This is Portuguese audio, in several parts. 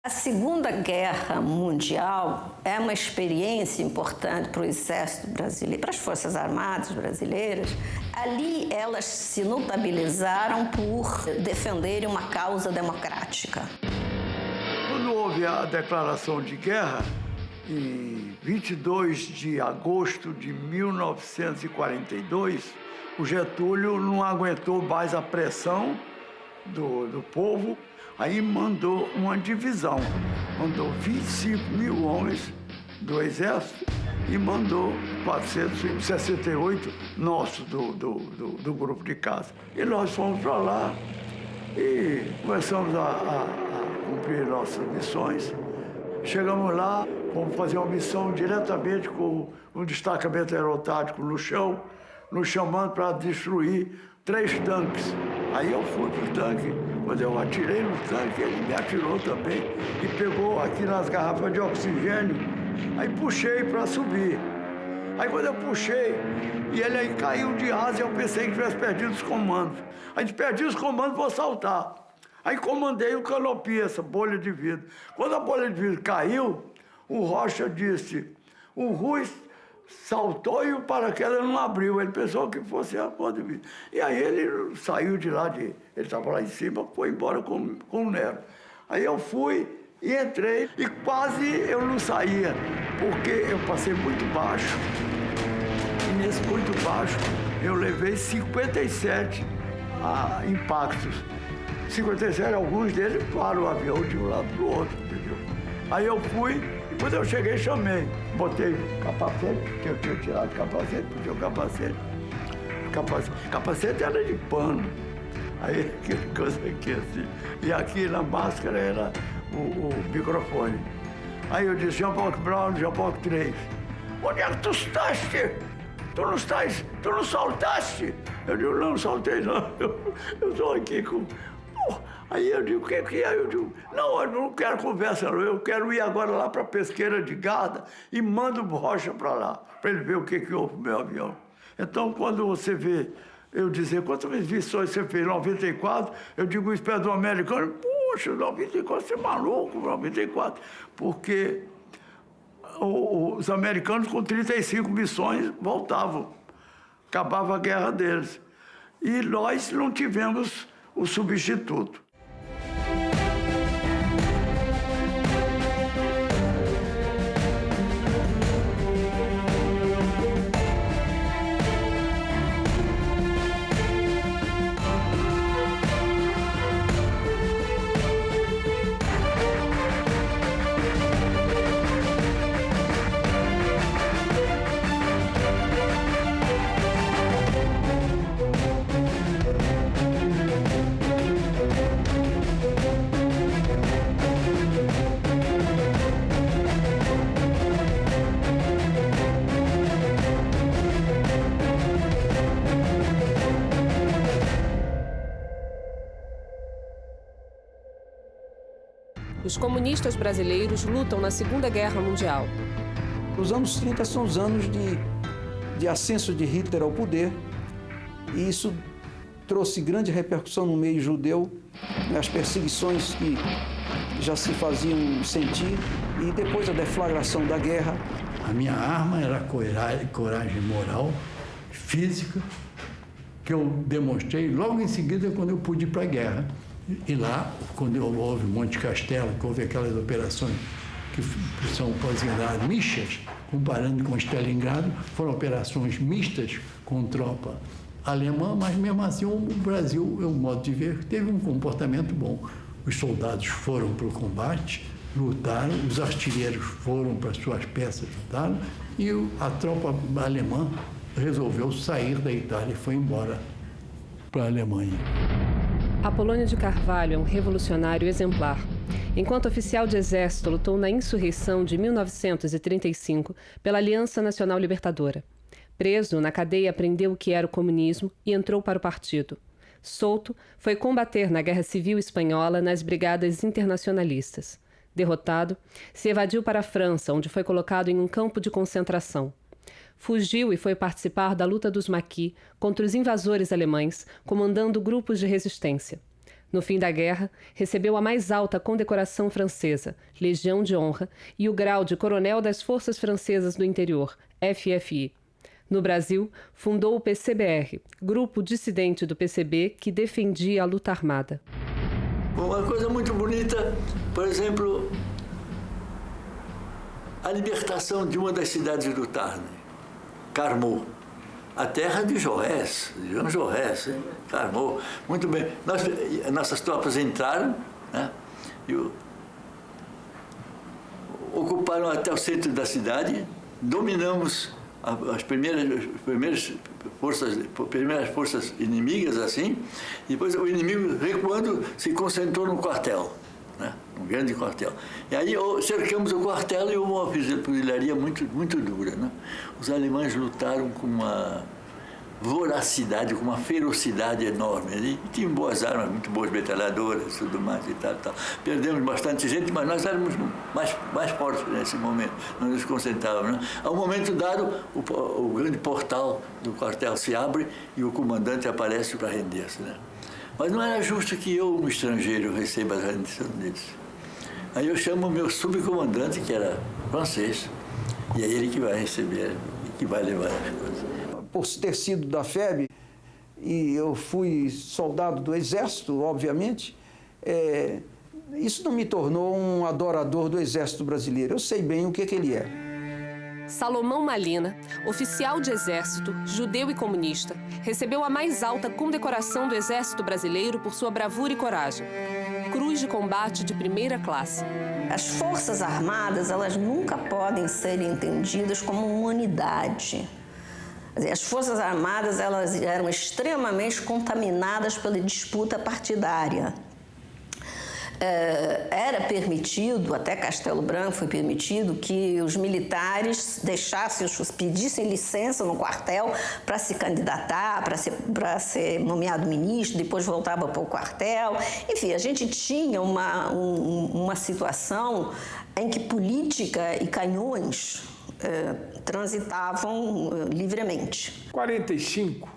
A Segunda Guerra Mundial é uma experiência importante para o Exército Brasileiro, para as Forças Armadas brasileiras. Ali elas se notabilizaram por defenderem uma causa democrática. Quando houve a declaração de guerra, em 22 de agosto de 1942, o Getúlio não aguentou mais a pressão do povo. Aí mandou uma divisão, mandou 25 mil homens do Exército e mandou 468 nossos do grupo de casa. E nós fomos para lá e começamos a cumprir nossas missões. Chegamos lá, fomos fazer uma missão diretamente com um destacamento aerotático no chão, nos chamando para destruir 3 tanques. Aí eu fui pro tanque, quando eu atirei no tanque, ele me atirou também e pegou aqui nas garrafas de oxigênio, aí puxei para subir. Aí quando eu puxei, e ele aí caiu de asa, eu pensei que tivesse perdido os comandos. Aí perdi os comandos, vou saltar. Aí comandei o canopia, essa bolha de vidro. Quando a bolha de vidro caiu, o Rocha disse, o Rui saltou e o paraquedas não abriu. Ele pensou que fosse a porta de vidro. E aí ele saiu de lá, ele estava lá em cima, foi embora com o Nero. Aí eu fui e entrei e quase eu não saía, porque eu passei muito baixo. E nesse muito baixo eu levei 57 impactos. 57, alguns deles para o avião de um lado para o outro, entendeu? Aí eu fui. Quando eu cheguei, chamei. Botei capacete, que eu tinha tirado capacete, puxei o capacete. Capacete era de pano. Aí, aquela coisa aqui assim. E aqui na máscara era o microfone. Aí eu disse, Jean Paul Brown, Jean Paul 3. Onde é que tu estás? Tu não saltaste? Eu digo, não saltei não. Eu estou aqui com... Aí eu digo, o que é? Eu digo, não, eu não quero conversa, não. Eu quero ir agora lá para a pesqueira de Garda e mando o Rocha para lá, para ele ver o que houve no meu avião. Então, quando você vê, eu dizer, quantas missões você fez? 94, eu digo isso perto do americano, puxa, 94, você é maluco, 94, porque os americanos com 35 missões voltavam, acabava a guerra deles. E nós não tivemos o substituto. Os comunistas brasileiros lutam na Segunda Guerra Mundial. Os anos 30 são os anos de ascenso de Hitler ao poder, e isso trouxe grande repercussão no meio judeu, as perseguições que já se faziam sentir, e depois a deflagração da guerra. A minha arma era coragem moral, física, que eu demonstrei logo em seguida quando eu pude ir para a guerra. E lá, quando houve Monte Castelo, que houve aquelas operações que são consideradas mistas, comparando com Stalingrado, foram operações mistas com tropa alemã, mas mesmo assim o Brasil, o modo de ver, teve um comportamento bom. Os soldados foram para o combate, lutaram, os artilheiros foram para suas peças, lutaram, e a tropa alemã resolveu sair da Itália e foi embora para a Alemanha. Apolônio de Carvalho é um revolucionário exemplar. Enquanto oficial de exército, lutou na insurreição de 1935 pela Aliança Nacional Libertadora. Preso, na cadeia aprendeu o que era o comunismo e entrou para o partido. Solto, foi combater na Guerra Civil Espanhola nas Brigadas Internacionalistas. Derrotado, se evadiu para a França, onde foi colocado em um campo de concentração. Fugiu e foi participar da luta dos Maquis contra os invasores alemães, comandando grupos de resistência. No fim da guerra, recebeu a mais alta condecoração francesa, Legião de Honra, e o grau de Coronel das Forças Francesas do Interior, FFI. No Brasil, fundou o PCBR, grupo dissidente do PCB que defendia a luta armada. Uma coisa muito bonita, por exemplo, a libertação de uma das cidades do Tarn, Carmaux. A terra de Jaurès, de Jean Jaurès, Carmaux. Muito bem. Nossas tropas entraram, né, e ocuparam até o centro da cidade, dominamos as primeiras forças inimigas, assim, e depois o inimigo, recuando, se concentrou no quartel, né, um grande quartel. E aí cercamos o quartel e houve uma fuzilaria muito, muito dura, né? Os alemães lutaram com uma voracidade, com uma ferocidade enorme. E tinham boas armas, muito boas metralhadoras, tudo mais e tal, tal. Perdemos bastante gente, mas nós éramos mais fortes nesse momento, nós nos concentrávamos, né? A um momento dado, o grande portal do quartel se abre e o comandante aparece para render-se, né? Mas não era justo que eu, um estrangeiro, receba a rendição deles. Aí eu chamo o meu subcomandante, que era francês, e é ele que vai receber e que vai levar as coisas. Por ter sido da FEB, e eu fui soldado do Exército, obviamente, isso não me tornou um adorador do Exército brasileiro. Eu sei bem o que ele é. Salomão Malina, oficial de exército, judeu e comunista, recebeu a mais alta condecoração do Exército Brasileiro por sua bravura e coragem. Cruz de Combate de primeira classe. As Forças Armadas, elas nunca podem ser entendidas como uma unidade. As Forças Armadas, elas eram extremamente contaminadas pela disputa partidária. Era permitido, até Castelo Branco foi permitido, que os militares pedissem licença no quartel para se candidatar, para ser nomeado ministro, depois voltava para o quartel. Enfim, a gente tinha uma situação em que política e canhões transitavam livremente. Em 1945,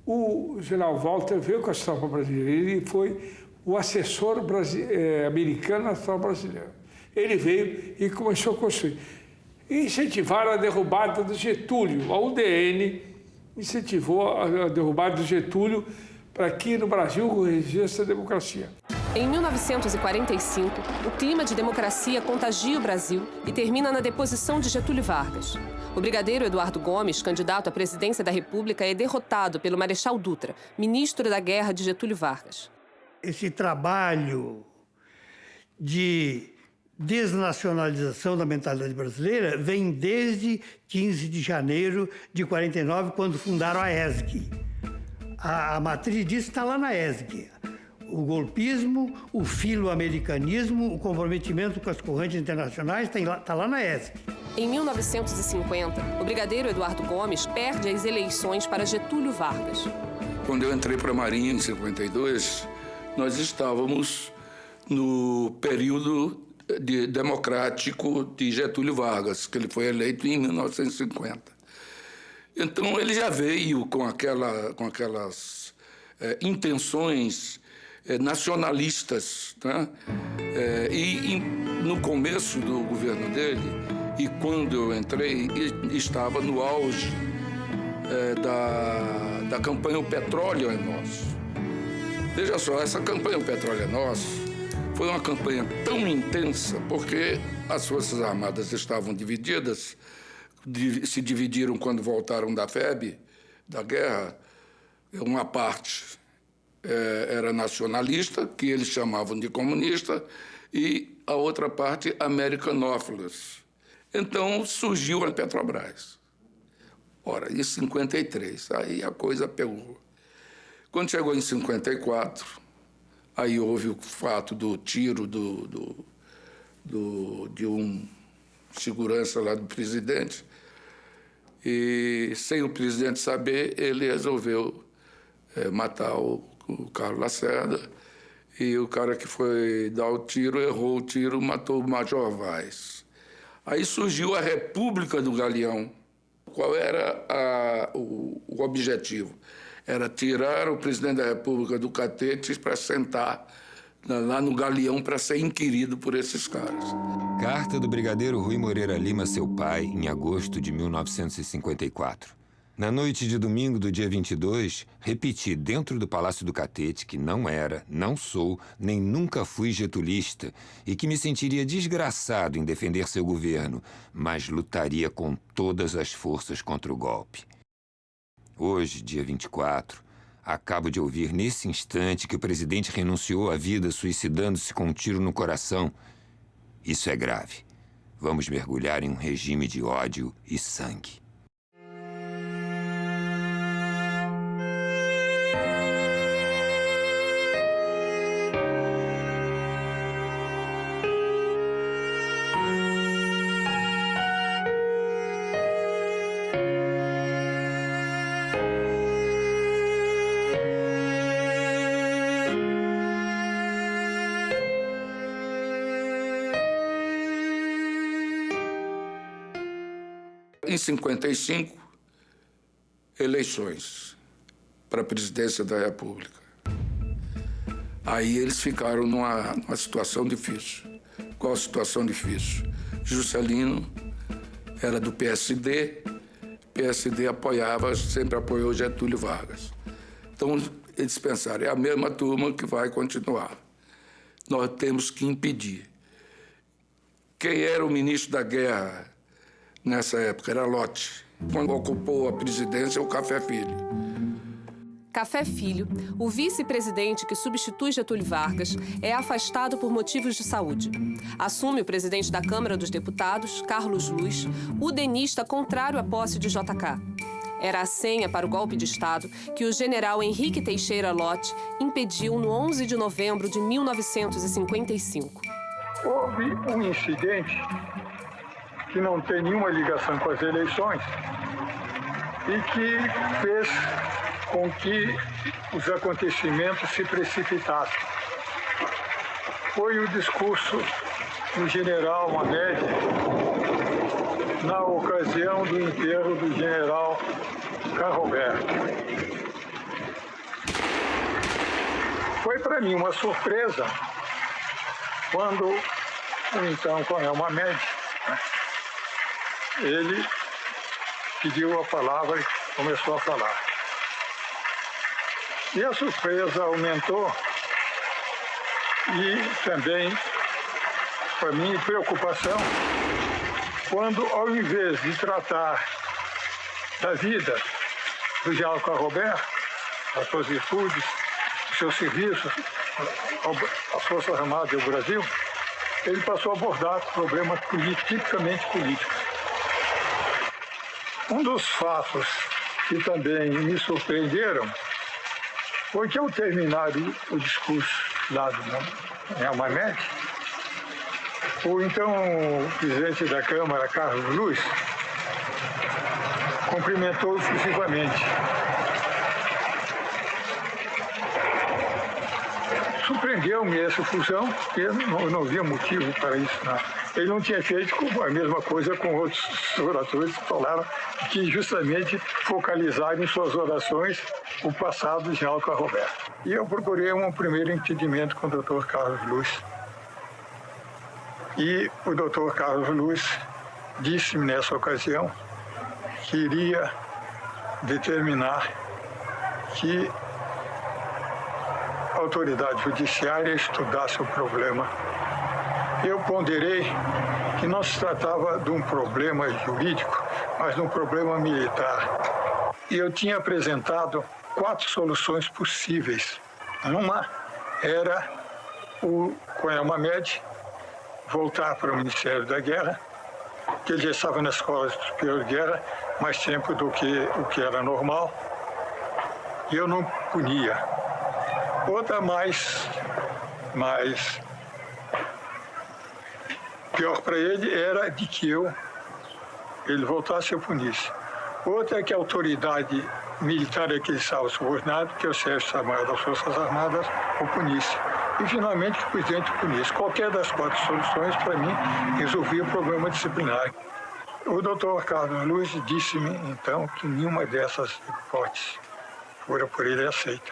o general Walter veio com as tropas brasileiras. Ele foi o assessor americano das tropas brasileiras. Ele veio e começou a construir. Incentivaram a derrubada do Getúlio. A UDN incentivou a derrubada do Getúlio para que no Brasil regisse a democracia. Em 1945, o clima de democracia contagia o Brasil e termina na deposição de Getúlio Vargas. O brigadeiro Eduardo Gomes, candidato à presidência da República, é derrotado pelo Marechal Dutra, ministro da Guerra de Getúlio Vargas. Esse trabalho de desnacionalização da mentalidade brasileira vem desde 15 de janeiro de 49, quando fundaram a ESG. A matriz disso está lá na ESG. O golpismo, o filo-americanismo, o comprometimento com as correntes internacionais está lá na ESG. Em 1950, o brigadeiro Eduardo Gomes perde as eleições para Getúlio Vargas. Quando eu entrei para a Marinha, em 52, nós estávamos no período democrático de Getúlio Vargas, que ele foi eleito em 1950. Então, ele já veio com aquelas intenções nacionalistas, né? E no começo do governo dele, e quando eu entrei, estava no auge da campanha O Petróleo é Nosso. Veja só, essa campanha O Petróleo é Nosso foi uma campanha tão intensa porque as Forças Armadas estavam divididas, se dividiram quando voltaram da FEB, da guerra. Uma parte era nacionalista, que eles chamavam de comunista, e a outra parte americanófilos. Então surgiu a Petrobras. Ora, em 53, aí a coisa pegou. Quando chegou em 54, aí houve o fato do tiro de um segurança lá do presidente, e sem o presidente saber, ele resolveu matar o Carlos Lacerda, e o cara que foi dar o tiro errou o tiro, matou o Major Vaz. Aí surgiu a República do Galeão. Qual era o objetivo? era tirar o presidente da República do catete para sentar lá no galeão para ser inquirido por esses caras. Carta do brigadeiro Rui Moreira Lima, seu pai, em agosto de 1954. Na noite de domingo do dia 22, repeti dentro do Palácio do Catete que não era, não sou, nem nunca fui getulista e que me sentiria desgraçado em defender seu governo, mas lutaria com todas as forças contra o golpe. Hoje, dia 24, acabo de ouvir nesse instante que o presidente renunciou à vida suicidando-se com um tiro no coração. Isso é grave. Vamos mergulhar em um regime de ódio e sangue. Em 55, eleições para a presidência da República. Aí eles ficaram numa situação difícil. Qual a situação difícil? Juscelino era do PSD, PSD sempre apoiou Getúlio Vargas. Então, eles pensaram, é a mesma turma que vai continuar. Nós temos que impedir. Quem era o ministro da Guerra nessa época? Era Lott. Quando ocupou a presidência, o Café Filho. Café Filho, o vice-presidente que substitui Getúlio Vargas, é afastado por motivos de saúde. Assume o presidente da Câmara dos Deputados, Carlos Luz, udenista contrário à posse de JK. Era a senha para o golpe de Estado que o general Henrique Teixeira Lott impediu no 11 de novembro de 1955. Houve um incidente que não tem nenhuma ligação com as eleições e que fez com que os acontecimentos se precipitassem. Foi o discurso do general Mamed na ocasião do enterro do general Carroberto. Foi para mim uma surpresa quando o então coronel Mamed, ele pediu a palavra e começou a falar. E a surpresa aumentou e também, para mim, preocupação, quando, ao invés de tratar da vida do general Carroberto, das suas virtudes, dos seus serviços às Forças Armadas do Brasil, ele passou a abordar problemas tipicamente políticos. Um dos fatos que também me surpreenderam foi que, ao terminar o discurso lá do Mamed, o então presidente da Câmara, Carlos Luz, cumprimentou efusivamente. Surpreendeu-me essa fusão, porque eu não havia motivo para isso. Não. Ele não tinha feito a mesma coisa com outros oradores que falaram que justamente focalizaram em suas orações o passado do general Carroberto. E eu procurei um primeiro entendimento com o doutor Carlos Luz. E o doutor Carlos Luz disse-me nessa ocasião que iria determinar que a autoridade judiciária estudasse o problema. Eu ponderei que não se tratava de um problema jurídico, mas de um problema militar. E eu tinha apresentado 4 soluções possíveis. Uma era o coronel Mamed voltar para o Ministério da Guerra, que ele já estava na Escola Superior de Guerra mais tempo do que o que era normal, e eu não punia. Outra mais pior para ele era de que ele voltasse e eu punisse. Outra é que a autoridade militar a que ele estava subordinado, que é o chefe Estado-Maior das Forças Armadas, o punisse. E, finalmente, que o presidente punisse. Qualquer das 4 soluções, para mim, resolvia o problema disciplinar. O doutor Carlos Luz disse-me, então, que nenhuma dessas hipóteses fora por ele aceita.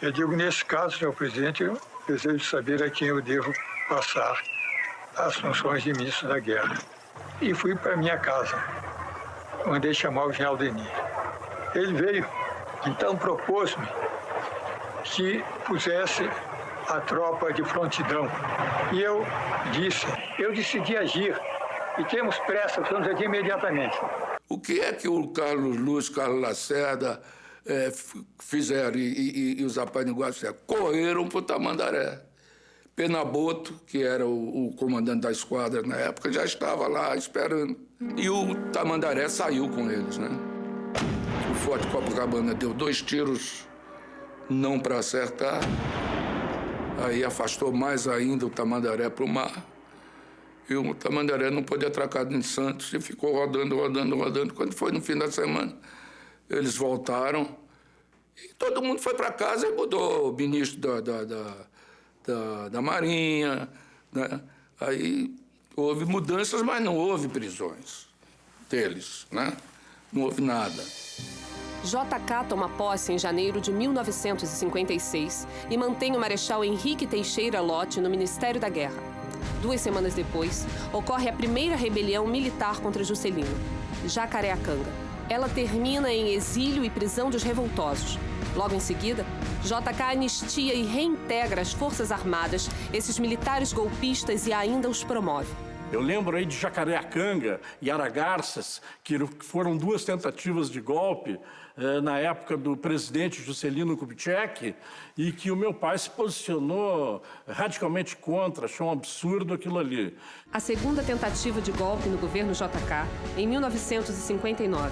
Eu digo, nesse caso, senhor presidente, eu desejo saber a quem eu devo passar as funções de ministro da Guerra. E fui para minha casa. Mandei chamar o general Denis. Ele veio, então propôs-me que pusesse a tropa de prontidão. E eu disse, eu decidi agir e temos pressa, vamos agir imediatamente. O que é que o Carlos Luz, Carlos Lacerda fizeram e os apaniguados fizeram? Correram para o Tamandaré. Penaboto, que era o comandante da esquadra na época, já estava lá esperando. E o Tamandaré saiu com eles, né? O Forte Copacabana deu 2 tiros, não para acertar. Aí afastou mais ainda o Tamandaré para o mar. E o Tamandaré não pôde atracar em Santos e ficou rodando. Quando foi no fim da semana, eles voltaram e todo mundo foi para casa e mudou o ministro da Marinha, né? Aí houve mudanças, mas não houve prisões deles, né? Não houve nada. JK toma posse em janeiro de 1956 e mantém o Marechal Henrique Teixeira Lott no Ministério da Guerra. 2 semanas depois, ocorre a primeira rebelião militar contra Juscelino, Jacareacanga. Ela termina em exílio e prisão dos revoltosos. Logo em seguida, JK anistia e reintegra as Forças Armadas, esses militares golpistas, e ainda os promove. Eu lembro aí de Jacareacanga e Aragarças, que foram 2 tentativas de golpe na época do presidente Juscelino Kubitschek, e que o meu pai se posicionou radicalmente contra, achou um absurdo aquilo ali. A segunda tentativa de golpe no governo JK, em 1959,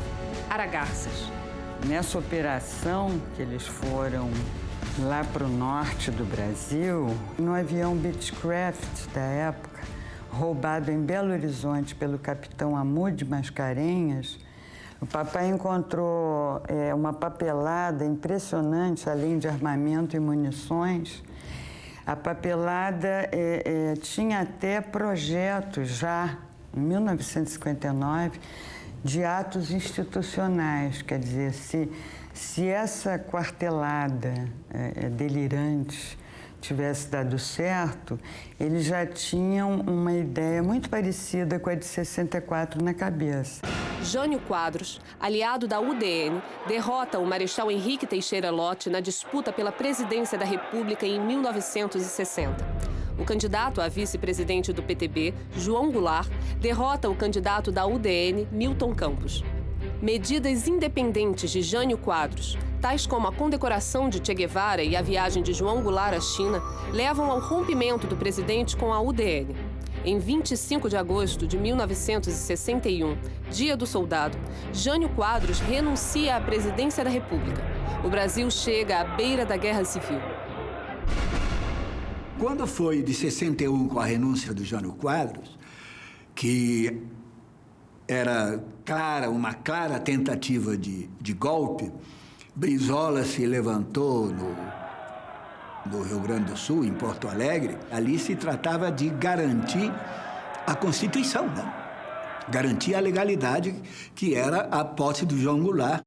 Aragarças. Nessa operação que eles foram lá para o norte do Brasil, no avião Beechcraft da época, roubado em Belo Horizonte pelo capitão Amude Mascarenhas, o papai encontrou uma papelada impressionante, além de armamento e munições. A papelada tinha até projetos já, em 1959, de atos institucionais. Quer dizer, se essa quartelada delirante tivesse dado certo, eles já tinham uma ideia muito parecida com a de 64 na cabeça. Jânio Quadros, aliado da UDN, derrota o Marechal Henrique Teixeira Lott na disputa pela presidência da República em 1960. O candidato a vice-presidente do PTB, João Goulart, derrota o candidato da UDN, Milton Campos. Medidas independentes de Jânio Quadros, tais como a condecoração de Che Guevara e a viagem de João Goulart à China, levam ao rompimento do presidente com a UDN. Em 25 de agosto de 1961, Dia do Soldado, Jânio Quadros renuncia à presidência da República. O Brasil chega à beira da Guerra Civil. Quando foi de 61, com a renúncia do Jânio Quadros, que era uma clara tentativa de golpe, Brizola se levantou no Rio Grande do Sul, em Porto Alegre. Ali se tratava de garantir a Constituição, né? Garantir a legalidade, que era a posse do João Goulart.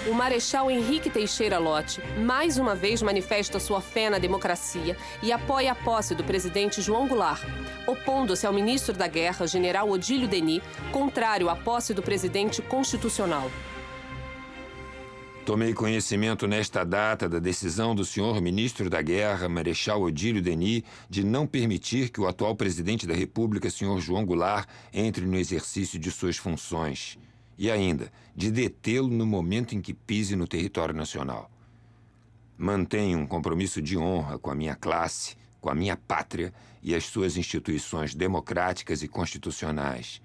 O Marechal Henrique Teixeira Lott mais uma vez manifesta sua fé na democracia e apoia a posse do presidente João Goulart, opondo-se ao ministro da Guerra, general Odílio Denis, contrário à posse do presidente constitucional. Tomei conhecimento nesta data da decisão do senhor ministro da Guerra, Marechal Odílio Denis, de não permitir que o atual presidente da República, senhor João Goulart, entre no exercício de suas funções. E ainda, de detê-lo no momento em que pise no território nacional. Mantenho um compromisso de honra com a minha classe, com a minha pátria e as suas instituições democráticas e constitucionais.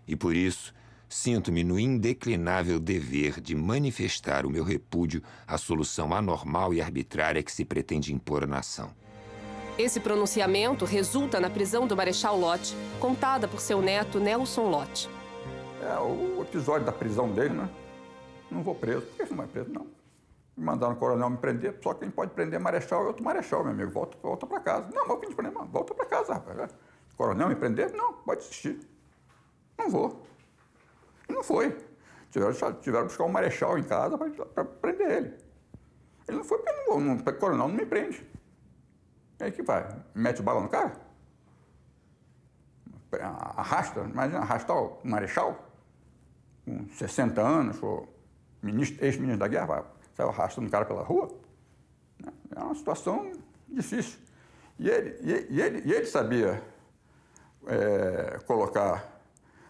E por isso, sinto-me no indeclinável dever de manifestar o meu repúdio à solução anormal e arbitrária que se pretende impor à nação. Esse pronunciamento resulta na prisão do Marechal Lott, contada por seu neto Nelson Lott. O episódio da prisão dele, né? Não vou preso. Por que você não vai preso? Não. Me mandaram o coronel me prender, só quem pode prender é Marechal e outro Marechal, meu amigo. Volta pra casa. Não, mas eu vim te prender, não. Volta pra casa, rapaz. Coronel me prender? Não, pode desistir. Não vou. E não foi. Tiveram que buscar um Marechal em casa para prender ele. Ele não foi porque o coronel não me prende. Aí que vai? Mete bala no cara? Arrasta, imagina arrastar o marechal com 60 anos, ou ex-ministro da guerra, saiu arrastando o cara pela rua. É uma situação difícil. E ele sabia colocar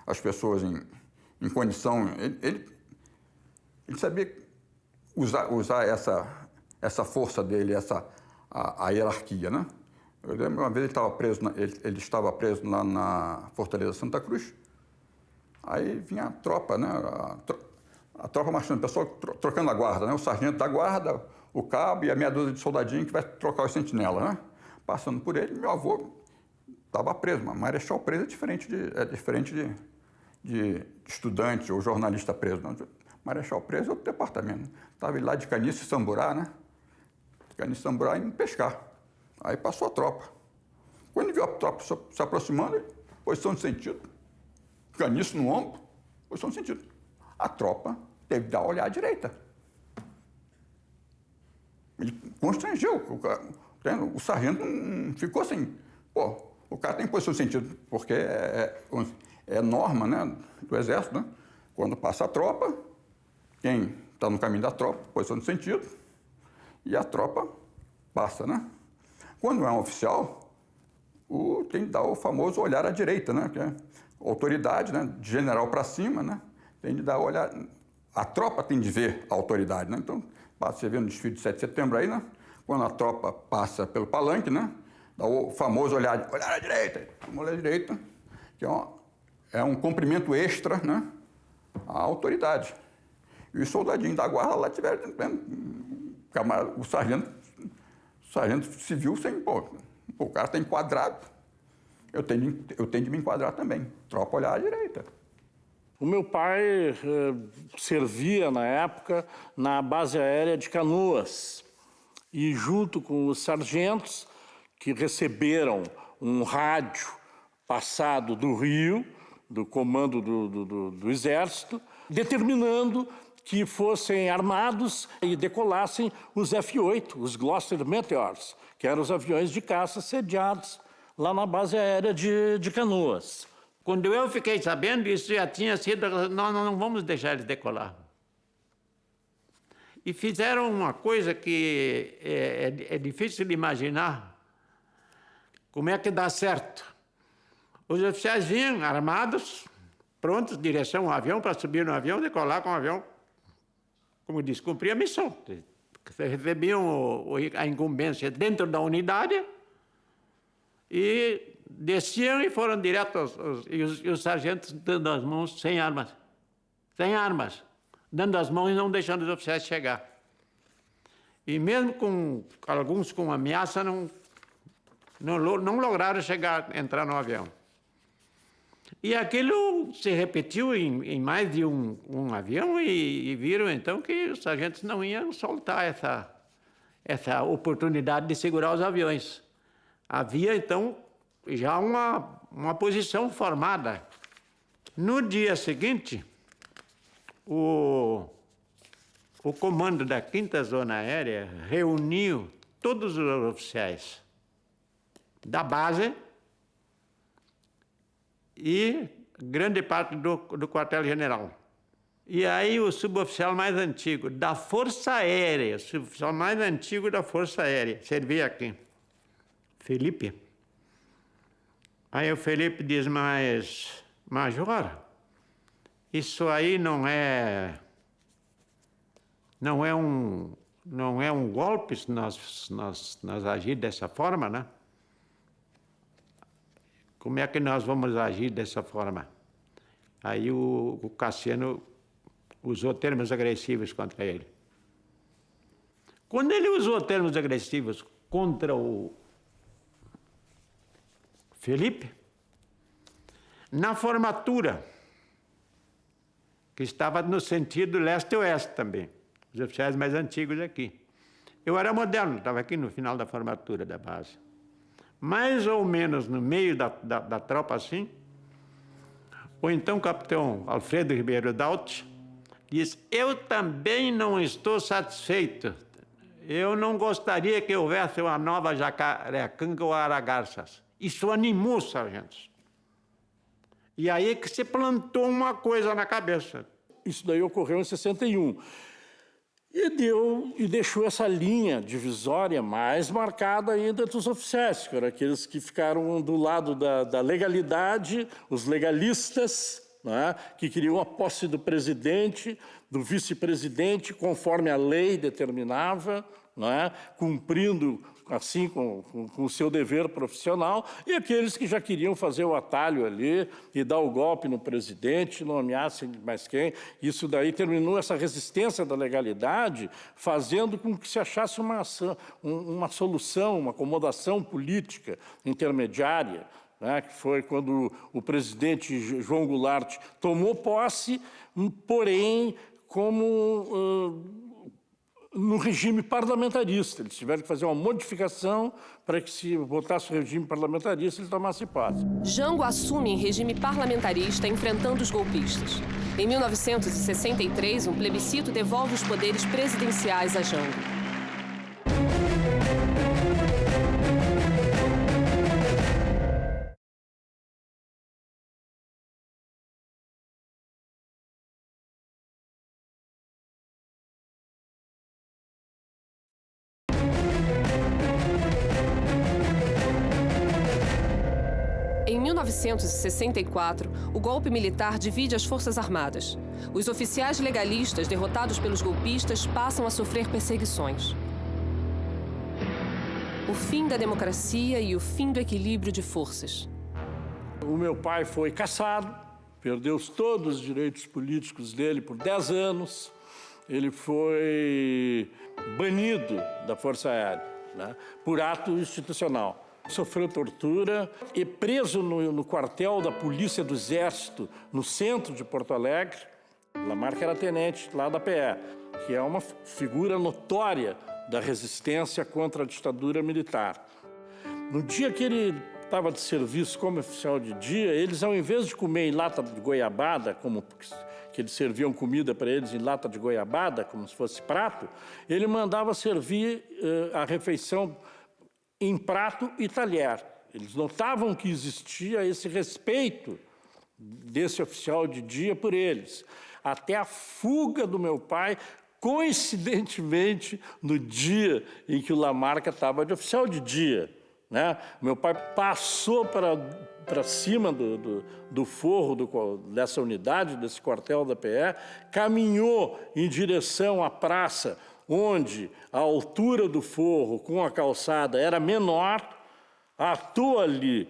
as pessoas em condição, ele sabia usar essa força dele, a hierarquia, né? Eu lembro uma vez ele estava preso lá na Fortaleza Santa Cruz. Aí vinha a tropa, né? A tropa marchando, o pessoal trocando a guarda, né? O sargento da guarda, o cabo e a meia dúzia de soldadinho que vai trocar os sentinelas, né? Passando por ele, meu avô estava preso, mas marechal preso é diferente de estudante ou jornalista preso. Não. Marechal preso é outro departamento. Estava ele lá de Caniço e Samburá, né? Caniço e Samburá indo pescar. Aí passou a tropa. Quando viu a tropa se aproximando, posição de sentido. Caniço no ombro, posição de sentido. A tropa teve que dar a olhar à direita. Ele constrangeu. O sargento ficou assim. Pô, o cara tem posição de sentido, porque é norma, né, do Exército, né? Quando passa a tropa, quem está no caminho da tropa, posição de sentido, e a tropa passa, né? Quando é um oficial, tem que dar o famoso olhar à direita, né? Que é autoridade, né? De general para cima, né? Tem de dar olhar. A tropa tem de ver a autoridade, né? Então, você vê no desfile de 7 de setembro aí, né? Quando a tropa passa pelo palanque, né? Dá o famoso olhar à direita, olhar à direita, que é um cumprimento extra, né? À autoridade. E os soldadinhos da guarda lá tiveram, o sargento civil sem, o cara está enquadrado, eu tenho de me enquadrar também. Tropa olhar à direita. O meu pai servia, na época, na base aérea de Canoas. E junto com os sargentos que receberam um rádio passado do Rio, do comando do Exército, determinando que fossem armados e decolassem os F-8, os Gloster Meteors, que eram os aviões de caça sediados lá na base aérea de Canoas. Quando eu fiquei sabendo, isso já tinha sido... Não vamos deixar eles decolar. E fizeram uma coisa que é difícil de imaginar. Como é que dá certo? Os oficiais vinham armados, prontos, direção ao avião, para subir no avião, decolar com o avião. Como diz, cumprir a missão. Recebiam a incumbência dentro da unidade e desciam e foram direto e os sargentos dando as mãos sem armas. Sem armas. Dando as mãos e não deixando os oficiais chegar. E mesmo com alguns com ameaça, não lograram entrar no avião. E aquilo se repetiu em mais de um avião e viram então que os sargentos não iam soltar essa oportunidade de segurar os aviões. Havia então já uma posição formada. No dia seguinte, o comando da 5ª Zona Aérea reuniu todos os oficiais da base e grande parte do quartel-general. E aí o suboficial mais antigo da Força Aérea, o suboficial mais antigo da Força Aérea, servia aqui, Felipe. Aí o Felipe diz, mas, Major, isso aí não é um golpe se nós agir dessa forma, né? Como é que nós vamos agir dessa forma? Aí o Cassiano usou termos agressivos contra ele. Quando ele usou termos agressivos contra o Felipe, na formatura, que estava no sentido leste-oeste também, os oficiais mais antigos aqui. Eu era moderno, estava aqui no final da formatura da base. Mais ou menos no meio da tropa assim, o então capitão Alfredo Ribeiro Daut diz, eu também não estou satisfeito. Eu não gostaria que houvesse uma nova Jacareacanga ou Aragarças. Isso animou os sargentos. E aí que se plantou uma coisa na cabeça. Isso daí ocorreu em 61. E deixou essa linha divisória mais marcada ainda entre os oficiais, que eram aqueles que ficaram do lado da legalidade, os legalistas, né, que queriam a posse do presidente, do vice-presidente, conforme a lei determinava, né, cumprindo assim com o seu dever profissional, e aqueles que já queriam fazer o atalho ali e dar o golpe no presidente, não ameaçem mais quem. Isso daí terminou essa resistência da legalidade, fazendo com que se achasse uma solução, uma acomodação política intermediária, né, que foi quando o presidente João Goulart tomou posse, porém como no regime parlamentarista. Eles tiveram que fazer uma modificação para que se votasse o regime parlamentarista ele tomasse posse. Jango assume em regime parlamentarista enfrentando os golpistas. Em 1963, um plebiscito devolve os poderes presidenciais a Jango. Em 1964, o golpe militar divide as Forças Armadas. Os oficiais legalistas, derrotados pelos golpistas, passam a sofrer perseguições. O fim da democracia e o fim do equilíbrio de forças. O meu pai foi cassado, perdeu todos os direitos políticos dele por 10 anos. Ele foi banido da Força Aérea, né, por ato institucional. Sofreu tortura e preso no quartel da Polícia do Exército, no centro de Porto Alegre. Lamarck era tenente lá da PE, que é uma figura notória da resistência contra a ditadura militar. No dia que ele estava de serviço como oficial de dia, eles, ao invés de comer em lata de goiabada, como que eles serviam comida para eles em lata de goiabada, como se fosse prato, ele mandava servir a refeição em prato e talher. Eles notavam que existia esse respeito desse oficial de dia por eles. Até a fuga do meu pai, coincidentemente, no dia em que o Lamarck estava de oficial de dia, né? Meu pai passou para cima do forro dessa unidade, desse quartel da PE, caminhou em direção à praça, onde a altura do forro com a calçada era menor, atou ali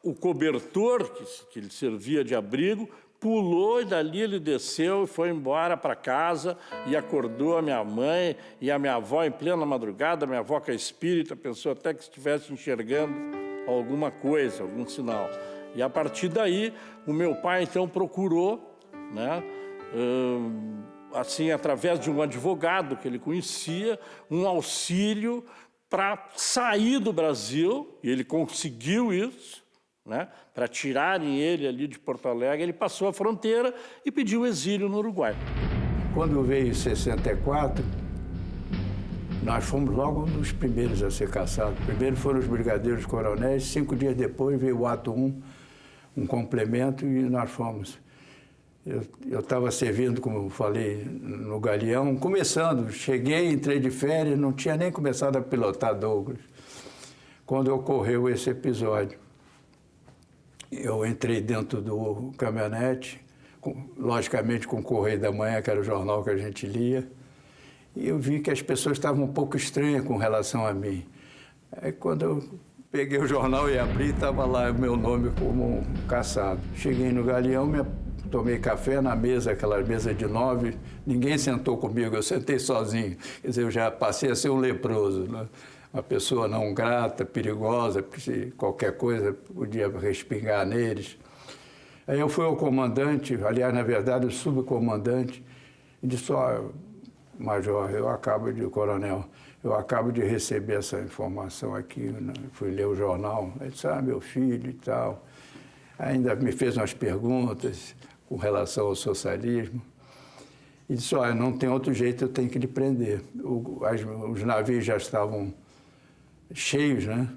o cobertor que lhe servia de abrigo, pulou e dali ele desceu e foi embora para casa e acordou a minha mãe e a minha avó em plena madrugada. Minha avó, que é espírita, pensou até que estivesse enxergando alguma coisa, algum sinal. E a partir daí, o meu pai então procurou, né, assim, através de um advogado que ele conhecia, um auxílio para sair do Brasil, e ele conseguiu isso, né, para tirarem ele ali de Porto Alegre. Ele passou a fronteira e pediu exílio no Uruguai. Quando veio em 64, nós fomos logo um dos primeiros a ser caçados. Primeiro foram os brigadeiros coronéis, 5 dias depois veio o ato 1, um complemento, e nós fomos. Eu estava servindo, como eu falei, no Galeão, começando. Cheguei, entrei de férias, não tinha nem começado a pilotar Douglas, quando ocorreu esse episódio. Eu entrei dentro do caminhonete, logicamente com o Correio da Manhã, que era o jornal que a gente lia, e eu vi que as pessoas estavam um pouco estranhas com relação a mim. Aí, quando eu peguei o jornal e abri, estava lá o meu nome como um caçado. Cheguei no Galeão, tomei café na mesa, aquela mesa de 9, ninguém sentou comigo, eu sentei sozinho. Quer dizer, eu já passei a ser um leproso, né? Uma pessoa não grata, perigosa, porque qualquer coisa podia respingar neles. Aí eu fui ao comandante, aliás, na verdade, o subcomandante, e disse: ó, major, coronel, eu acabo de receber essa informação aqui, né? Fui ler o jornal. Ele disse: ah, meu filho e tal. Ainda me fez umas perguntas com relação ao socialismo. e disse, olha, não tem outro jeito, eu tenho que lhe prender. Os navios já estavam cheios, né,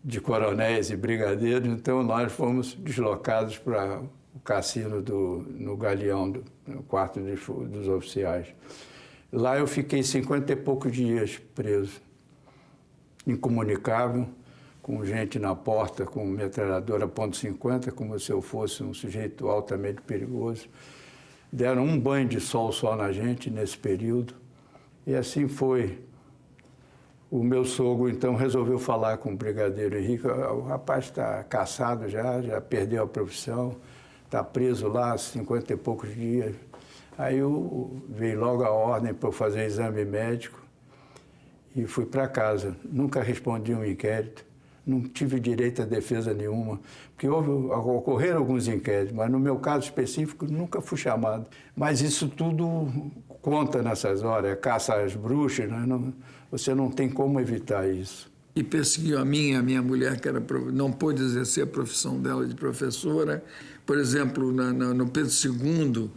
de coronéis e brigadeiros, então nós fomos deslocados para o cassino no Galeão, no quarto dos oficiais. Lá eu fiquei 50 e poucos dias preso, incomunicável, com gente na porta, com metralhadora .50, como se eu fosse um sujeito altamente perigoso. Deram um banho de sol só na gente nesse período. E assim foi. O meu sogro, então, resolveu falar com o brigadeiro Henrique. O rapaz está caçado já perdeu a profissão, está preso lá há 50 e poucos dias. Aí veio logo a ordem para eu fazer exame médico e fui para casa. Nunca respondi um inquérito. Não tive direito a defesa nenhuma, porque ocorreram alguns inquéritos, mas no meu caso específico nunca fui chamado. Mas isso tudo conta nessas horas, é caça às bruxas, né? Você não tem como evitar isso. E perseguiu a minha mulher, que não pôde exercer a profissão dela de professora. Por exemplo, no Pedro II,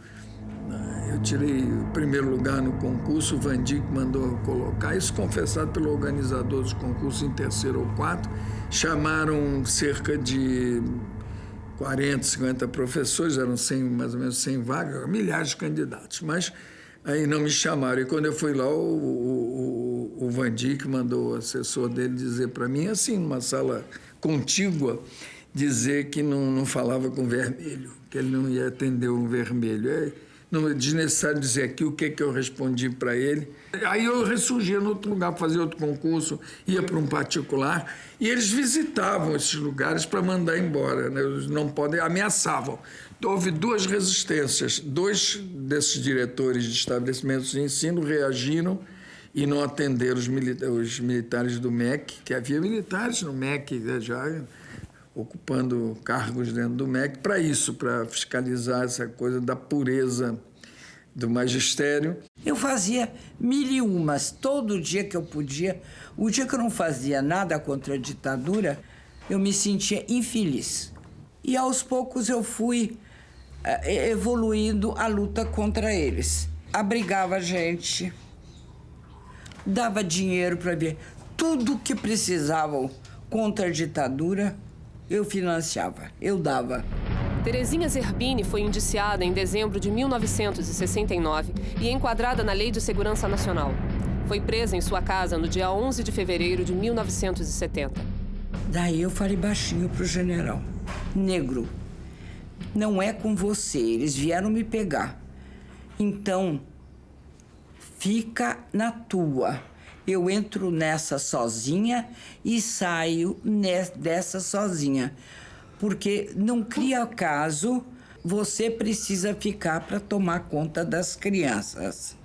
eu tirei o primeiro lugar no concurso, o Van Dyck mandou colocar, isso confessado pelo organizador dos concursos em terceiro ou quarto. Chamaram cerca de 40, 50 professores, eram mais ou menos 100 vagas, milhares de candidatos, mas aí não me chamaram. E quando eu fui lá, o Van Dyck mandou o assessor dele dizer para mim, assim, numa sala contígua, dizer que não falava com vermelho, que ele não ia atender o vermelho. Não é desnecessário dizer aqui o que eu respondi para ele. Aí eu ressurgia no outro lugar, fazia outro concurso, ia para um particular, e eles visitavam esses lugares para mandar embora, né? Eles não podem, ameaçavam. Houve duas resistências. 2 desses diretores de estabelecimentos de ensino reagiram e não atenderam os militares do MEC, que havia militares no MEC já ocupando cargos dentro do MEC, para isso, para fiscalizar essa coisa da pureza do magistério. Eu fazia 1001, todo dia que eu podia. O dia que eu não fazia nada contra a ditadura, eu me sentia infeliz. E aos poucos eu fui evoluindo a luta contra eles. Abrigava a gente, dava dinheiro para ver tudo que precisavam contra a ditadura. Eu financiava, eu dava. Terezinha Zerbini foi indiciada em dezembro de 1969 e enquadrada na Lei de Segurança Nacional. Foi presa em sua casa no dia 11 de fevereiro de 1970. Daí eu falei baixinho pro general. Negro, não é com você, eles vieram me pegar. Então, fica na tua. Eu entro nessa sozinha e saio dessa sozinha. Porque não cria caso, você precisa ficar para tomar conta das crianças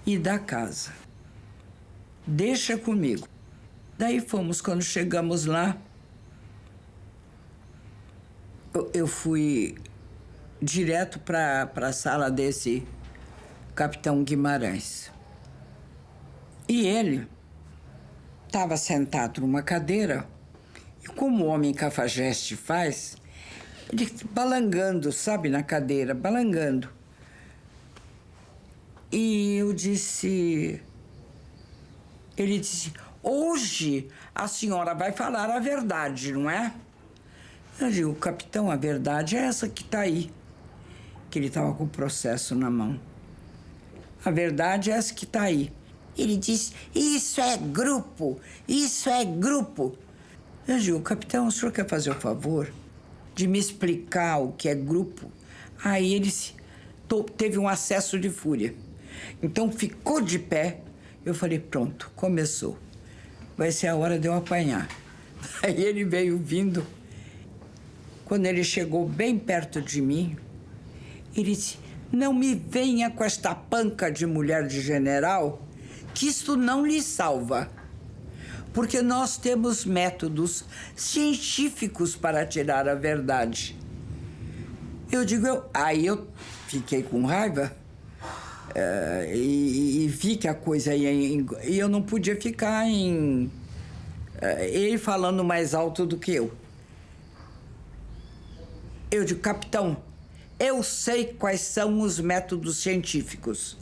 e da casa. Deixa comigo. Daí fomos, quando chegamos lá, eu fui direto para a sala desse capitão Guimarães. E ele estava sentado numa cadeira, e como o homem cafajeste faz, ele balangando, sabe, na cadeira, balangando. E eu disse... Ele disse, hoje a senhora vai falar a verdade, não é? Eu digo, capitão, a verdade é essa que está aí. Que ele estava com o processo na mão. A verdade é essa que está aí. Ele disse, isso é grupo, isso é grupo. Eu digo, capitão, o senhor quer fazer o favor de me explicar o que é grupo? Aí ele teve um acesso de fúria. Então ficou de pé. Eu falei, pronto, começou. Vai ser a hora de eu apanhar. Aí ele veio vindo. Quando ele chegou bem perto de mim, ele disse, não me venha com esta panca de mulher de general, que isso não lhe salva. Porque nós temos métodos científicos para tirar a verdade. Eu digo, aí eu fiquei com raiva e vi que a coisa ia... E eu não podia ficar ele falando mais alto do que eu. Eu digo, capitão, Eu sei quais são os métodos científicos.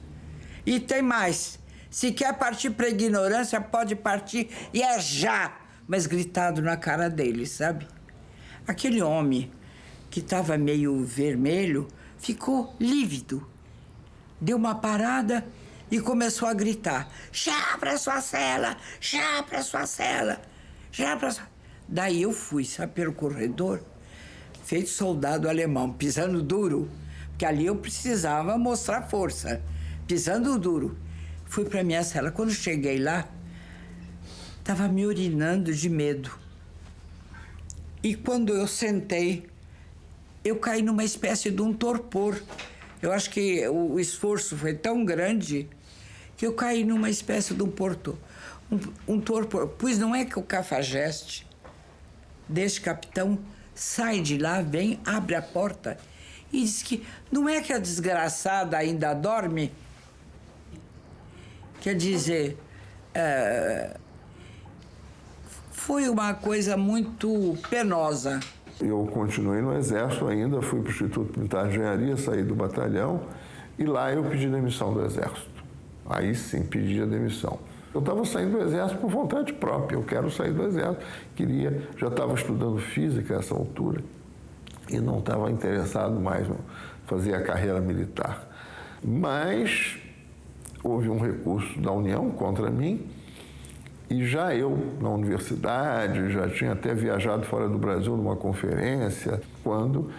E tem mais. Se quer partir para a ignorância, pode partir e é já. Mas gritado na cara dele, sabe? Aquele homem que estava meio vermelho ficou lívido. Deu uma parada e começou a gritar. Já para sua cela! Já para sua cela! Já para sua... Daí eu fui, sabe, pelo corredor, feito soldado alemão, pisando duro. Porque ali eu precisava mostrar força. Pisando duro. Fui para minha cela. Quando cheguei lá, estava me urinando de medo. E quando eu sentei, eu caí numa espécie de um torpor. Eu acho que o esforço foi tão grande que eu caí numa espécie de um torpor. Pois não é que o cafajeste desse capitão sai de lá, vem, abre a porta e diz que não é que a desgraçada ainda dorme? Quer dizer, foi uma coisa muito penosa. Eu continuei no Exército ainda, fui para o Instituto Militar de Engenharia, saí do batalhão e lá eu pedi demissão do Exército. Aí sim, pedi a demissão. Eu estava saindo do Exército por vontade própria, eu quero sair do Exército. Já estava estudando Física a essa altura e não estava interessado mais em fazer a carreira militar. Mas houve um recurso da União contra mim e já eu, na universidade, já tinha até viajado fora do Brasil numa conferência, quando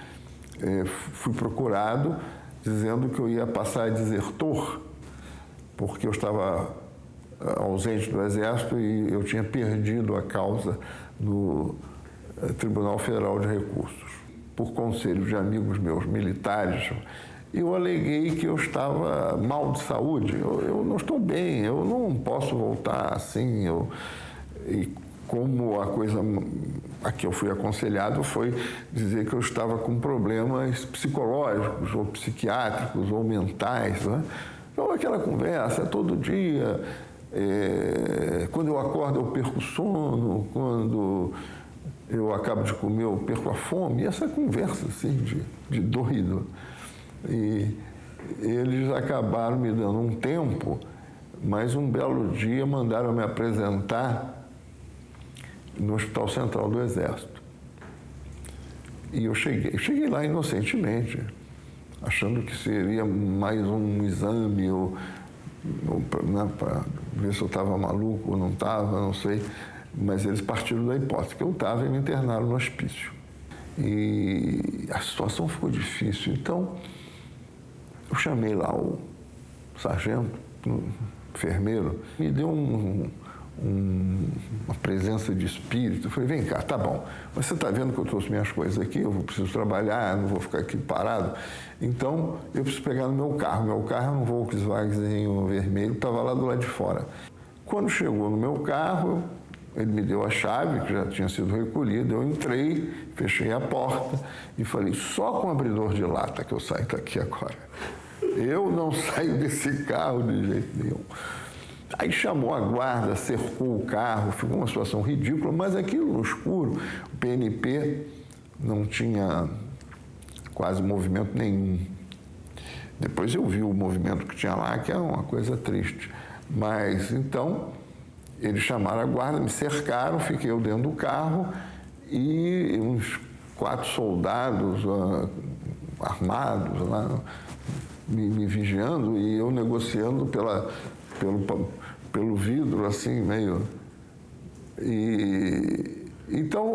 fui procurado dizendo que eu ia passar a desertor, porque eu estava ausente do Exército e eu tinha perdido a causa no Tribunal Federal de Recursos. Por conselho de amigos meus militares, eu aleguei que eu estava mal de saúde. Eu não estou bem, eu não posso voltar assim. E como a coisa a que eu fui aconselhado foi dizer que eu estava com problemas psicológicos, ou psiquiátricos, ou mentais, né? Então, aquela conversa todo dia. Quando eu acordo, eu perco o sono. Quando eu acabo de comer, eu perco a fome. E essa conversa, assim, de doido. E eles acabaram me dando um tempo, mas um belo dia mandaram me apresentar no Hospital Central do Exército. E eu cheguei lá inocentemente, achando que seria mais um exame, para ver se eu estava maluco ou não estava, não sei. Mas eles partiram da hipótese que eu estava e me internaram no hospício. E a situação ficou difícil, então eu chamei lá o sargento, o enfermeiro, me deu uma presença de espírito. Eu falei, vem cá, tá bom, mas você está vendo que eu trouxe minhas coisas aqui, eu preciso trabalhar, não vou ficar aqui parado, então eu preciso pegar no meu carro. Meu carro é um Volkswagen vermelho, estava lá do lado de fora. Quando chegou no meu carro, ele me deu a chave, que já tinha sido recolhida, eu entrei, fechei a porta e falei, só com abridor de lata que eu saio daqui agora. Eu não saio desse carro de jeito nenhum. Aí chamou a guarda, cercou o carro, ficou uma situação ridícula, mas aquilo no escuro, o PNP não tinha quase movimento nenhum. Depois eu vi o movimento que tinha lá, que era uma coisa triste. Mas, então, eles chamaram a guarda, me cercaram, fiquei eu dentro do carro e uns 4 soldados armados lá, me vigiando e eu negociando pelo vidro, assim, meio... Então,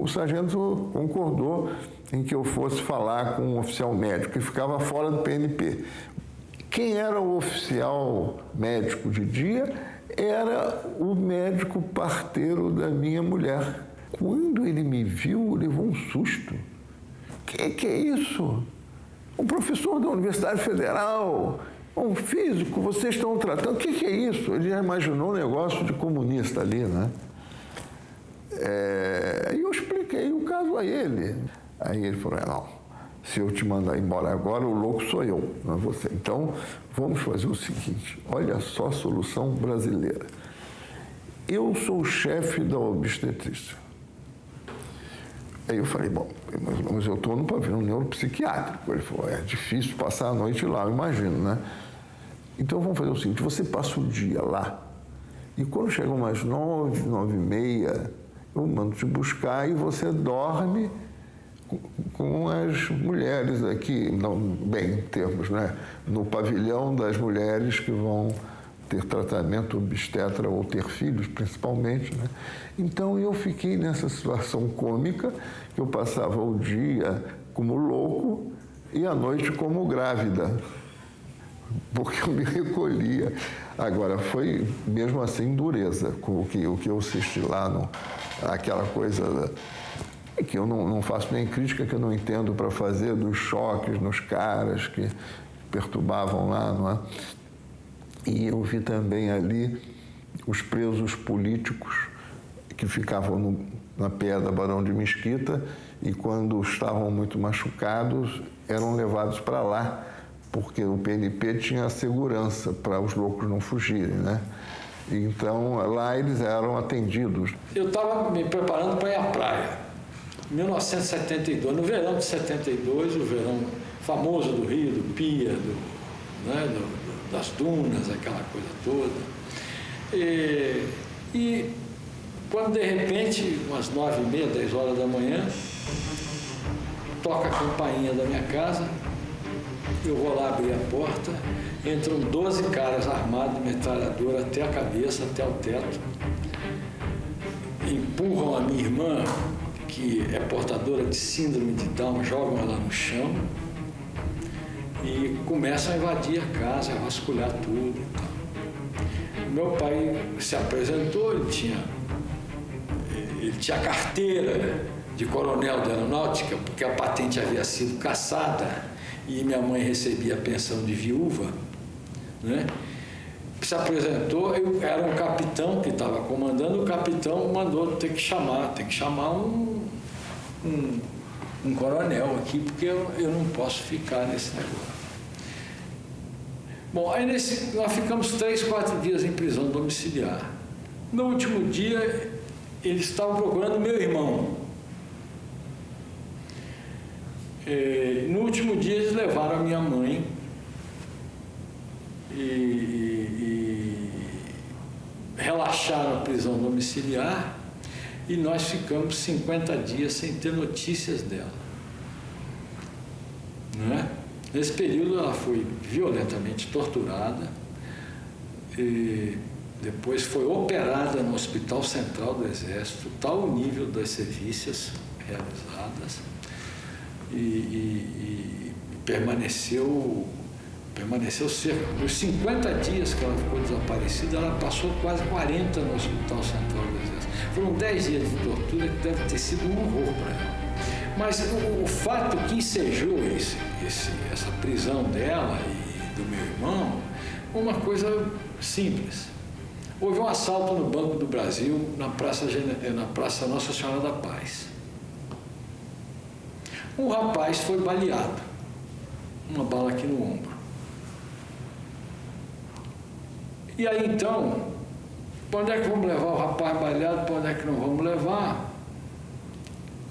o sargento concordou em que eu fosse falar com um oficial médico que ficava fora do PNP. Quem era o oficial médico de dia era o médico parteiro da minha mulher. Quando ele me viu, levou um susto. Que é isso? Um professor da Universidade Federal, um físico, vocês estão tratando... O que é isso? Ele já imaginou um negócio de comunista ali, né? E eu expliquei o caso a ele. Aí ele falou, não, se eu te mandar embora agora, o louco sou eu, não é você. Então, vamos fazer o seguinte, olha só a solução brasileira. Eu sou o chefe da obstetrícia. Aí eu falei, bom, mas eu estou no pavilhão neuropsiquiátrico. Ele falou, é difícil passar a noite lá, eu imagino, né? Então vamos fazer o seguinte, você passa o dia lá e quando chegam umas 9, 9h30, eu mando te buscar e você dorme com as mulheres aqui, não, bem, em termos, né? No pavilhão das mulheres que vão ter tratamento obstetra ou ter filhos, principalmente, né? Então, eu fiquei nessa situação cômica, que eu passava o dia como louco e a noite como grávida, porque eu me recolhia. Agora, foi mesmo assim dureza, com o que eu assisti lá, aquela coisa que eu não faço nem crítica, que eu não entendo para fazer, dos choques nos caras que perturbavam lá, não é? E eu vi também ali os presos políticos que ficavam na pedra Barão de Mesquita e quando estavam muito machucados eram levados para lá, porque o PNP tinha segurança para os loucos não fugirem, né? Então lá eles eram atendidos. Eu estava me preparando para ir à praia. 1972, no verão de 72, o verão famoso do Rio, do Pia, das dunas, aquela coisa toda. E quando de repente, umas 9h30, 10 horas da manhã, toca a campainha da minha casa, eu vou lá abrir a porta, entram 12 caras armados de metralhadora até a cabeça, até o teto, empurram a minha irmã, que é portadora de síndrome de Down, jogam ela no chão e começam a invadir a casa, a vasculhar tudo. Meu pai se apresentou, ele tinha carteira de coronel de aeronáutica, porque a patente havia sido cassada e minha mãe recebia a pensão de viúva, né? Se apresentou, eu era um capitão que estava comandando, o capitão mandou tem que chamar um coronel aqui, porque eu não posso ficar nesse negócio. Bom, aí nós ficamos 3, 4 dias em prisão domiciliar. No último dia, eles estavam procurando meu irmão. No último dia, eles levaram a minha mãe e relaxaram a prisão domiciliar e nós ficamos 50 dias sem ter notícias dela. Não é? Nesse período ela foi violentamente torturada e depois foi operada no Hospital Central do Exército, tal o nível das sevícias realizadas e permaneceu cerca dos 50 dias que ela ficou desaparecida, ela passou quase 40 no Hospital Central do Exército. Foram 10 dias de tortura que deve ter sido um horror para ela. Mas o fato que ensejou essa prisão dela e do meu irmão, uma coisa simples. Houve um assalto no Banco do Brasil, na Praça Nossa Senhora da Paz. Um rapaz foi baleado, uma bala aqui no ombro. E aí então, para onde é que vamos levar o rapaz baleado, para onde é que não vamos levar?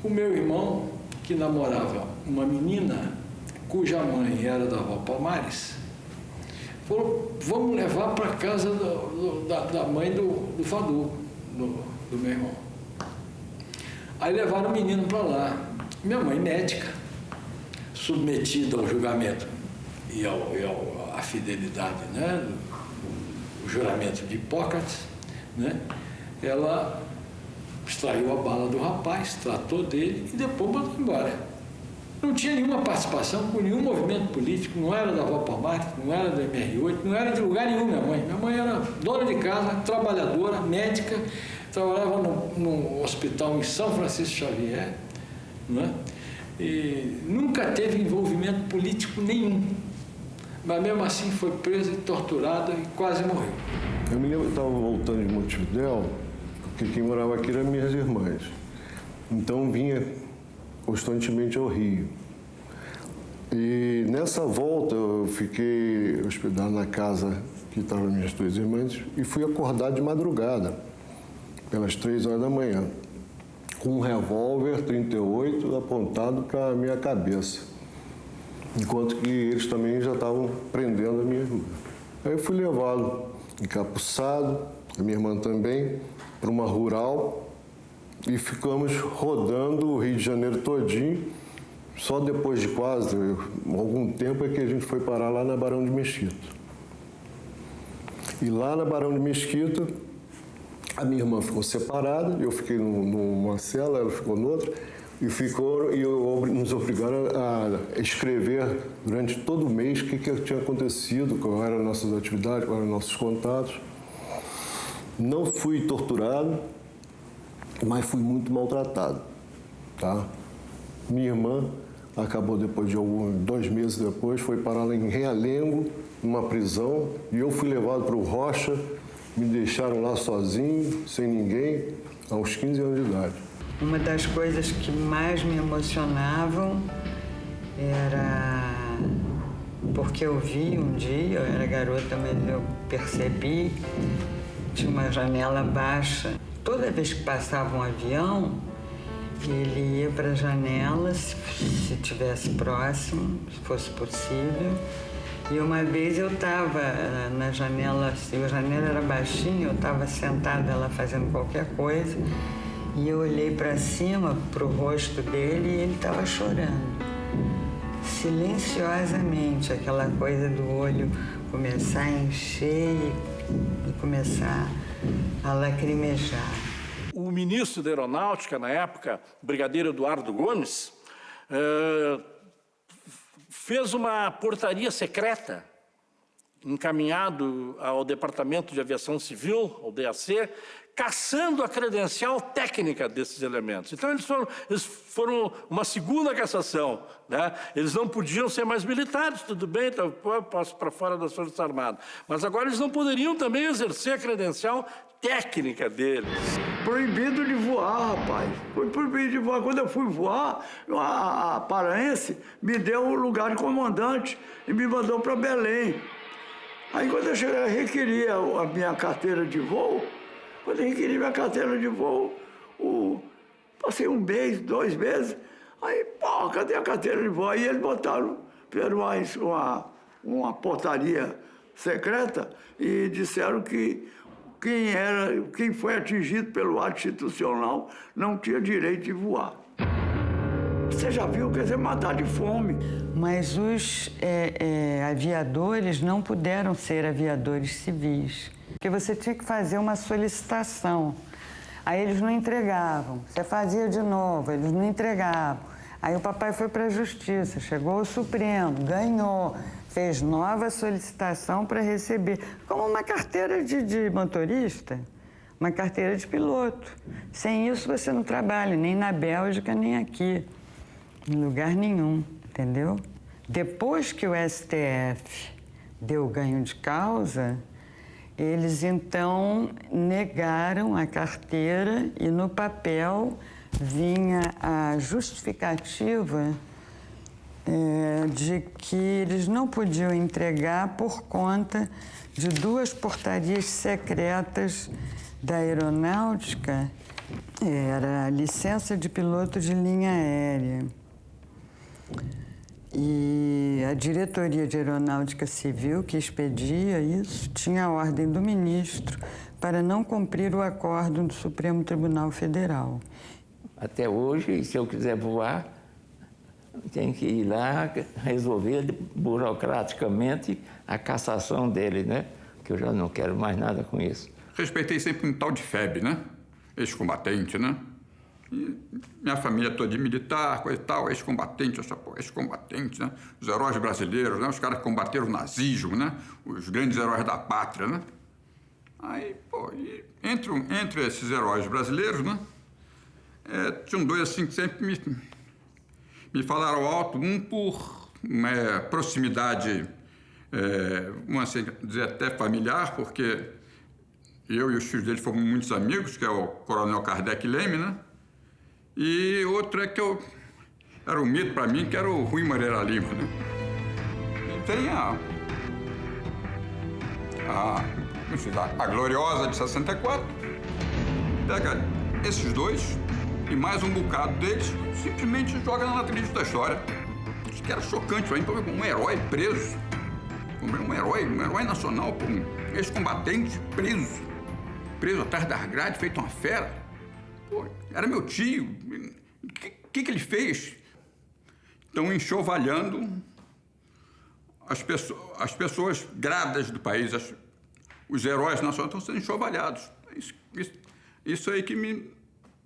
O meu irmão, que namorava uma menina cuja mãe era da avó Palmares, falou, vamos levar para a casa da mãe do Fadu, do meu irmão. Aí levaram o menino para lá. Minha mãe, médica, submetida ao julgamento e à fidelidade, né, o juramento de Hipócrates, né, ela extraiu a bala do rapaz, tratou dele e depois mandou embora. Não tinha nenhuma participação com nenhum movimento político, não era da avó Palmares, não era da MR8, não era de lugar nenhum minha mãe. Minha mãe era dona de casa, trabalhadora, médica, trabalhava no hospital em São Francisco Xavier, né? E nunca teve envolvimento político nenhum. Mas mesmo assim foi presa e torturada e quase morreu. Eu me lembro que estava voltando de Montevidéu, porque quem morava aqui eram minhas irmãs. Então vinha constantemente ao Rio. E nessa volta eu fiquei hospedado na casa que estavam minhas 2 irmãs e fui acordado de madrugada, pelas 3 horas da manhã, com um revólver 38 apontado para a minha cabeça, enquanto que eles também já estavam prendendo a minha irmã. Aí eu fui levado encapuçado, a minha irmã também, para uma rural e ficamos rodando o Rio de Janeiro todinho. Só depois de quase algum tempo é que a gente foi parar lá na Barão de Mesquita. E lá na Barão de Mesquita, a minha irmã ficou separada, eu fiquei numa cela, ela ficou noutra, e nos obrigaram a escrever durante todo o mês o que tinha acontecido, quais eram as nossas atividades, quais eram os nossos contatos. Não fui torturado, mas fui muito maltratado, tá? Minha irmã acabou depois de 2 meses depois, foi parar lá em Realengo, numa prisão, e eu fui levado para o Rocha, me deixaram lá sozinho, sem ninguém, aos 15 anos de idade. Uma das coisas que mais me emocionavam era porque eu vi um dia, eu era garota, mas eu percebi, tinha uma janela baixa. Toda vez que passava um avião, ele ia para a janela, se tivesse próximo, se fosse possível. E uma vez eu estava na janela, a janela era baixinha, eu estava sentada lá fazendo qualquer coisa, e eu olhei para cima, para o rosto dele, e ele estava chorando. Silenciosamente, aquela coisa do olho começar a encher e começar a lacrimejar. O ministro da Aeronáutica, na época, o brigadeiro Eduardo Gomes, fez uma portaria secreta, encaminhado ao Departamento de Aviação Civil, ao DAC, caçando a credencial técnica desses elementos. Então, eles foram uma segunda cassação, né? Eles não podiam ser mais militares, tudo bem, então, posso para fora das Forças Armadas. Mas agora eles não poderiam também exercer a credencial técnica deles. Proibido de voar, rapaz. Foi proibido de voar. Quando eu fui voar, a paraense me deu o lugar de comandante e me mandou para Belém. Aí quando eu cheguei, eu requeria a minha carteira de voo. Quando eu requeri minha carteira de voo, passei 1 mês, 2 meses. Aí, pô, cadê a carteira de voo? Aí eles botaram, fizeram uma portaria secreta e disseram que quem foi atingido pelo ato institucional não tinha direito de voar. Você já viu, quer dizer, matar de fome. Mas os aviadores não puderam ser aviadores civis, porque você tinha que fazer uma solicitação. Aí eles não entregavam, você fazia de novo, eles não entregavam. Aí o papai foi para a Justiça, chegou ao Supremo, ganhou, fez nova solicitação para receber, como uma carteira de motorista, uma carteira de piloto. Sem isso você não trabalha, nem na Bélgica, nem aqui, em lugar nenhum, entendeu? Depois que o STF deu ganho de causa, eles então negaram a carteira e no papel vinha a justificativa de que eles não podiam entregar por conta de 2 portarias secretas da Aeronáutica. Era a licença de piloto de linha aérea. E a Diretoria de Aeronáutica Civil, que expedia isso, tinha a ordem do ministro para não cumprir o acórdão do Supremo Tribunal Federal. Até hoje, se eu quiser voar, tem que ir lá resolver burocraticamente a cassação dele, né? Que eu já não quero mais nada com isso. Respeitei sempre um tal de FEB, né? Ex-combatente, né? E minha família toda militar, coisa e tal, ex-combatente, ex-combatente, né? Os heróis brasileiros, né? Os caras que combateram o nazismo, né? Os grandes heróis da pátria, né? Aí, pô, e entre esses heróis brasileiros, né? Tinham 2 assim que sempre me falaram alto, um por proximidade, vamos assim dizer, até familiar, porque eu e os filhos dele fomos muitos amigos, que é o Coronel Kardec Leme, né? E outro é que era um mito para mim, que era o Rui Moreira Lima, né? E tem a Gloriosa de 64, pega esses 2 E mais um bocado deles simplesmente joga na lixo da história. Isso que era chocante, então um herói preso. Um herói nacional, um ex-combatente preso atrás das grades, feito uma fera. Pô, era meu tio. O que ele fez? Estão enxovalhando as pessoas gradas do país, os heróis nacionais estão sendo enxovalhados. Isso aí que me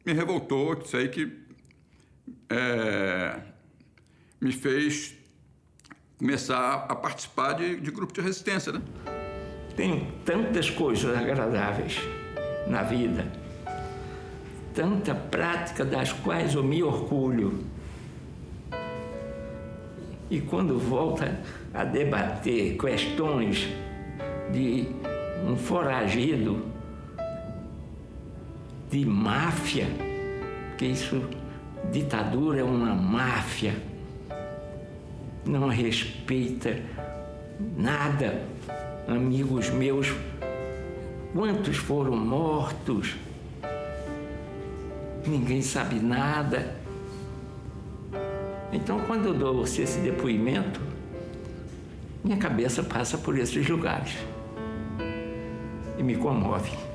revoltou, isso aí que me fez começar a participar de grupo de resistência, né? Tem tantas coisas agradáveis na vida, tanta prática das quais eu me orgulho. E quando volta a debater questões de um foragido, de máfia, que isso, ditadura é uma máfia, não respeita nada. Amigos meus, quantos foram mortos? Ninguém sabe nada. Então, quando eu dou esse depoimento, minha cabeça passa por esses lugares e me comove.